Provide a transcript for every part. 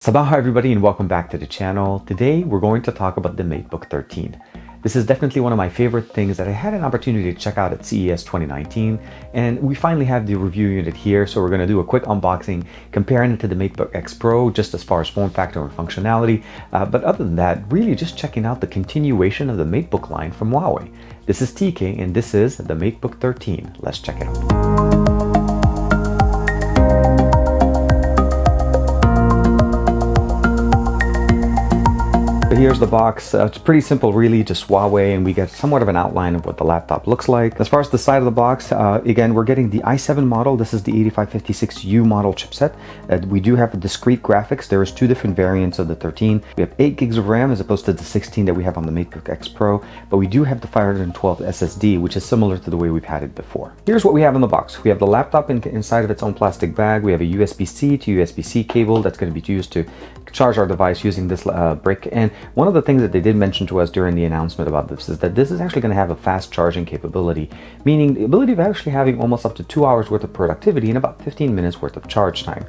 Sabah everybody and welcome back to the channel. Today we're going to talk about the Matebook 13. This is definitely one of my favorite things that I had an opportunity to check out at CES 2019, and we finally have the review unit here, so we're going to do a quick unboxing comparing it to the Matebook X Pro just as far as form factor and functionality, but other than that, really just checking out the continuation of the Matebook line from Huawei. This is TK and this is the Matebook 13. Let's check it out. Here's the box. It's pretty simple really, just Huawei, and we get somewhat of an outline of what the laptop looks like. As far as the side of the box, again, we're getting the i7 model. This is the 8556U model chipset. We do have discrete graphics. There is two different variants of the 13. We have 8 gigs of RAM as opposed to the 16 that we have on the Matebook X Pro, but we do have the 512 SSD, which is similar to the way we've had it before. Here's what we have in the box. We have the laptop inside of its own plastic bag. We have a USB-C to USB-C cable that's going to be used to charge our device using this brick. And one of the things that they did mention to us during the announcement about this is that this is actually going to have a fast charging capability, meaning the ability of actually having almost up to 2 hours worth of productivity and about 15 minutes worth of charge time.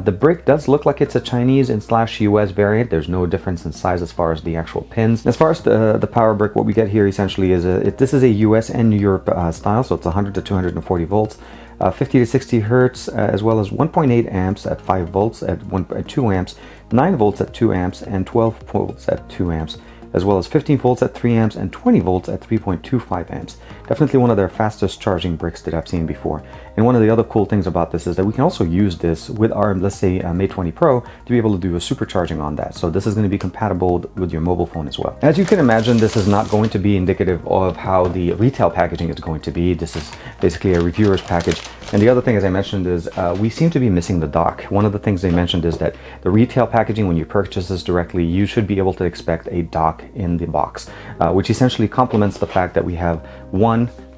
The brick does look like it's a Chinese and /US variant. There's no difference in size as far as the actual pins. As far as the power brick, what we get here essentially is this is a US and Europe style, so it's 100 to 240 volts. 50 to 60 hertz, as well as 1.8 amps at 5 volts at 2 amps, 9 volts at 2 amps, and 12 volts at 2 amps, as well as 15 volts at 3 amps and 20 volts at 3.25 amps. Definitely one of their fastest charging bricks that I've seen before. And one of the other cool things about this is that we can also use this with our, let's say, Mate 20 Pro to be able to do a supercharging on that. So this is going to be compatible with your mobile phone as well. As you can imagine, this is not going to be indicative of how the retail packaging is going to be. This is basically a reviewer's package. And the other thing, as I mentioned, is we seem to be missing the dock. One of the things they mentioned is that the retail packaging, when you purchase this directly, you should be able to expect a dock in the box, which essentially complements the fact that we have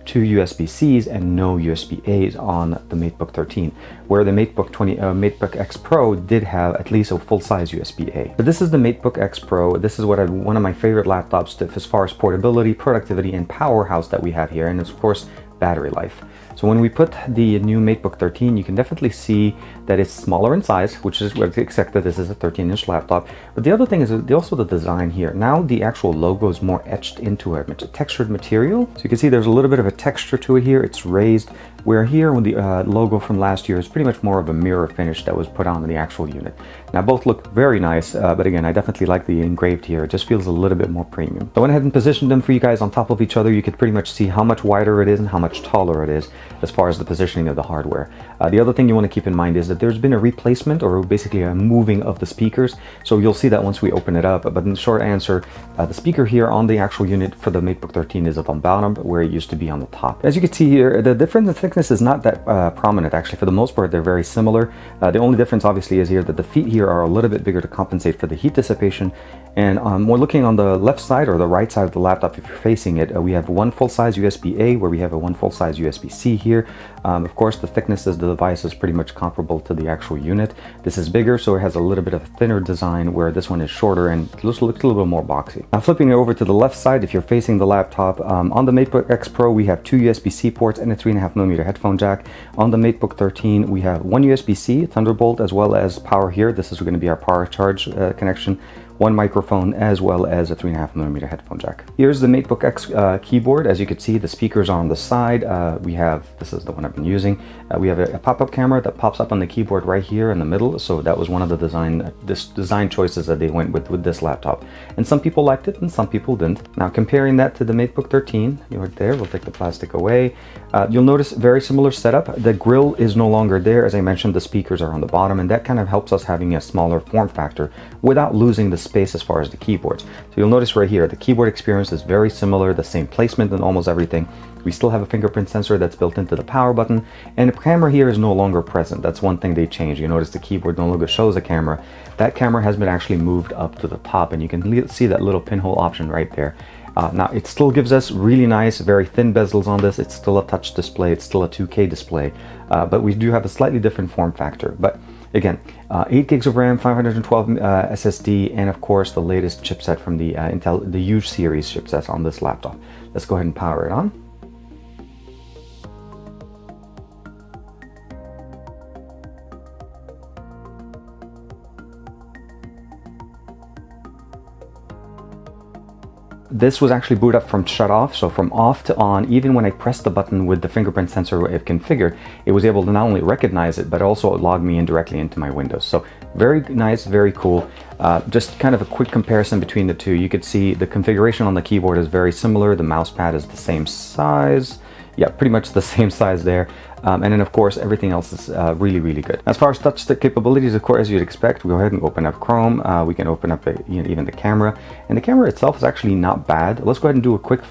two USB-Cs and no USB-As on the Matebook 13, where the Matebook X Pro did have at least a full-size USB-A. But this is the Matebook X Pro. This is one of my favorite laptops as far as portability, productivity, and powerhouse that we have here, and of course, battery life. So when we put the new Matebook 13, you can definitely see that it's smaller in size, which is what expected. This is a 13-inch laptop. But the other thing is also the design here. Now the actual logo is more etched into a textured material. So you can see there's a little bit of a texture to it here. It's raised, where here with the logo from last year is pretty much more of a mirror finish that was put on the actual unit. Now both look very nice, but again, I definitely like the engraved here. It just feels a little bit more premium. I went ahead and positioned them for you guys on top of each other. You could pretty much see how much wider it is and how much taller it is as far as the positioning of the hardware. The other thing you want to keep in mind is that there's been a replacement, or basically a moving of the speakers. So you'll see that once we open it up. But in the short answer, the speaker here on the actual unit for the Matebook 13 is at the bottom, where it used to be on the top. As you can see here, the difference in thickness is not that prominent actually. For the most part, they're very similar. The only difference obviously is here that the feet here are a little bit bigger to compensate for the heat dissipation. And we're looking on the left side or the right side of the laptop, if you're facing it, we have one full-size USB-A, where we have one full-size USB-C here. Of course, the thickness of the device is pretty much comparable to the actual unit. This is bigger, so it has a little bit of a thinner design, where this one is shorter and looks a little bit more boxy. Now flipping it over to the left side, if you're facing the laptop, on the Matebook X Pro, we have 2 USB-C ports and a 3.5mm headphone jack. On the Matebook 13, we have 1 USB-C, Thunderbolt, as well as power here. This is going to be our power charge connection. 1 microphone, as well as a 3.5mm headphone jack. Here's the Matebook X keyboard. As you can see, the speakers are on the side. This is the one I've been using. We have a pop-up camera that pops up on the keyboard right here in the middle. So that was one of the design choices that they went with this laptop. And some people liked it and some people didn't. Now comparing that to the Matebook 13, right there, we'll take the plastic away. You'll notice very similar setup. The grill is no longer there. As I mentioned, the speakers are on the bottom, and that kind of helps us having a smaller form factor without losing the space as far as the keyboards. So you'll notice right here, the keyboard experience is very similar, the same placement and almost everything. We still have a fingerprint sensor that's built into the power button, and the camera here is no longer present. That's one thing they changed. You notice the keyboard no longer shows a camera. That camera has been actually moved up to the top, and you can see that little pinhole option right there. Now it still gives us really nice, very thin bezels on this. It's still a touch display, it's still a 2K display, but we do have a slightly different form factor. But again, 8 gigs of RAM, 512 SSD, and of course the latest chipset from the the U series chipsets on this laptop. Let's go ahead and power it on. This was actually boot up from shut off, so from off to on, even when I pressed the button with the fingerprint sensor I've configured, it was able to not only recognize it, but also log me in directly into my Windows. So very nice, very cool. Just kind of a quick comparison between the two. You could see the configuration on the keyboard is very similar. The mouse pad is the same size. Yeah, pretty much the same size there. And then of course everything else is really, really good. As far as touch stick capabilities, of course, as you'd expect, we go ahead and open up Chrome. We can open up even the camera, and the camera itself is actually not bad. Let's go ahead and do a quick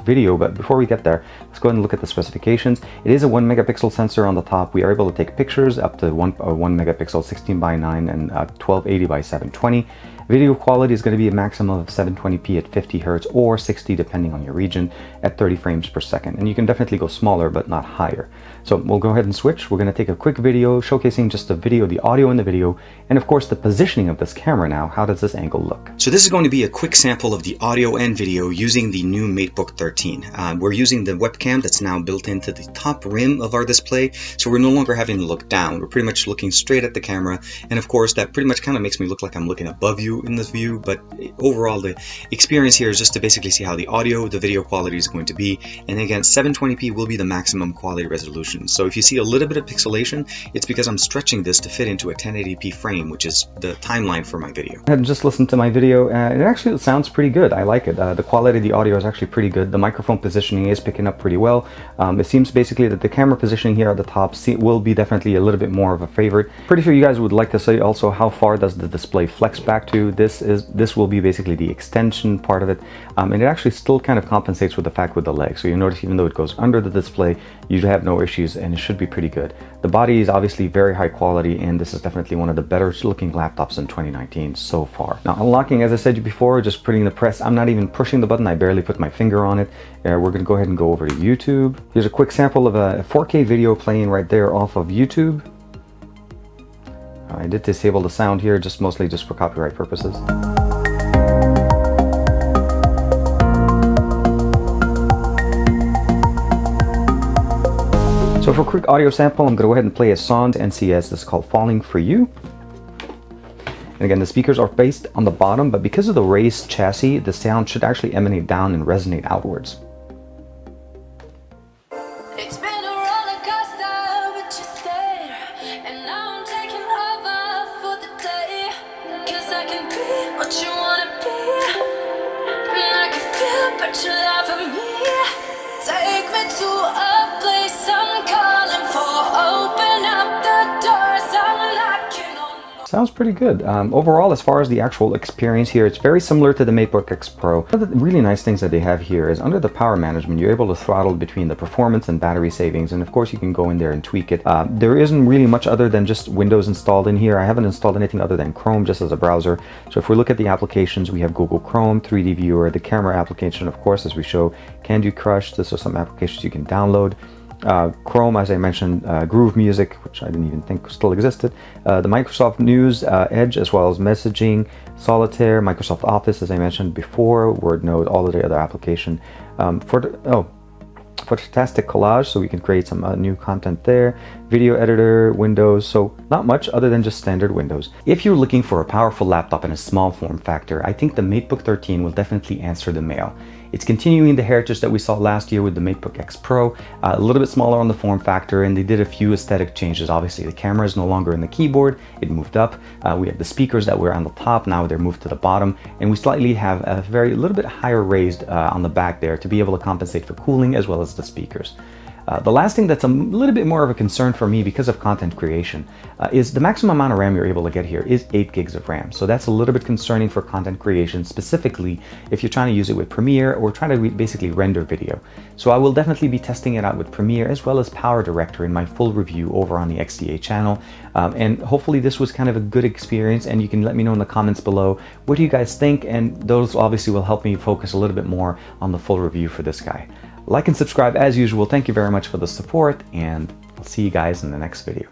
video, but before we get there, let's go ahead and look at the specifications. It is a 1 megapixel sensor on the top. We are able to take pictures up to 1 megapixel, 16 by 9 and 1280 by 720. Video quality is going to be a maximum of 720p at 50 Hz or 60 depending on your region at 30 frames per second. And you can definitely go smaller but not higher. So we'll go ahead and switch. We're going to take a quick video showcasing just the audio in the video, and of course the positioning of this camera now. How does this angle look? So this is going to be a quick sample of the audio and video using the new Matebook 13. We're using the webcam that's now built into the top rim of our display, so we're no longer having to look down. We're pretty much looking straight at the camera, and of course that pretty much kind of makes me look like I'm looking above you in this view, but overall the experience here is just to basically see how the audio, the video quality is going to be, and again 720p will be the maximum quality resolution. So if you see a little bit of pixelation, it's because I'm stretching this to fit into a 1080p frame, which is the timeline for my video. I had just listened to my video, and it actually sounds pretty good. I like it. The quality of the audio is actually pretty good. The microphone positioning is picking up pretty well. It seems basically that the camera positioning here at the top will be definitely a little bit more of a favorite. Pretty sure you guys would like to say also how far does the display flex back to. This will be basically the extension part of it, and it actually still kind of compensates with the fact with the leg. So you notice even though it goes under the display, you have no issues, and it should be pretty good. The body is obviously very high quality, and this is definitely one of the better looking laptops in 2019 so far. Now unlocking, as I said before, just putting the press, I'm not even pushing the button, I barely put my finger on it. We're going to go ahead and go over to YouTube. Here's a quick sample of a 4K video playing right there off of YouTube. I did disable the sound here, mostly just for copyright purposes. So for a quick audio sample, I'm going to go ahead and play a song to NCS. This is called Falling For You. And again, the speakers are based on the bottom, but because of the raised chassis, the sound should actually emanate down and resonate outwards. It's been a roller coaster, but you stayed, and now I'm taking over for the day, 'cause I can be what you wanna be, and I can feel but you love me. Take me to a place I'm calling for, open up the doors I'm knocking on. Sounds pretty good. Overall, as far as the actual experience here, it's very similar to the Matebook X Pro. One of the really nice things that they have here is under the power management, you're able to throttle between the performance and battery savings, and of course you can go in there and tweak it. There isn't really much other than just Windows installed in here. I haven't installed anything other than Chrome just as a browser. So if we look at the applications, we have Google Chrome, 3D Viewer, the camera application, of course, as we show, Candy Crush. These are some applications you can download. Chrome, as I mentioned, Groove Music, which I didn't even think still existed, the Microsoft News, Edge, as well as messaging, Solitaire, Microsoft Office, as I mentioned before, WordNote, all of the other application. Fantastic collage, so we can create some new content there. Video editor, Windows, so not much other than just standard Windows. If you're looking for a powerful laptop in a small form factor, I think the Matebook 13 will definitely answer the mail. It's continuing the heritage that we saw last year with the Matebook X Pro, a little bit smaller on the form factor, and they did a few aesthetic changes. Obviously, the camera is no longer in the keyboard, it moved up. We have the speakers that were on the top, now they're moved to the bottom, and we slightly have a little bit higher raised on the back there to be able to compensate for cooling as well as the speakers. The last thing that's a little bit more of a concern for me because of content creation is the maximum amount of RAM you're able to get here is 8 gigs of RAM. So that's a little bit concerning for content creation, specifically if you're trying to use it with Premiere or trying to basically render video. So I will definitely be testing it out with Premiere as well as Power Director in my full review over on the XDA channel. And hopefully this was kind of a good experience, and you can let me know in the comments below what do you guys think, and those obviously will help me focus a little bit more on the full review for this guy. Like and subscribe as usual. Thank you very much for the support, and I'll see you guys in the next video.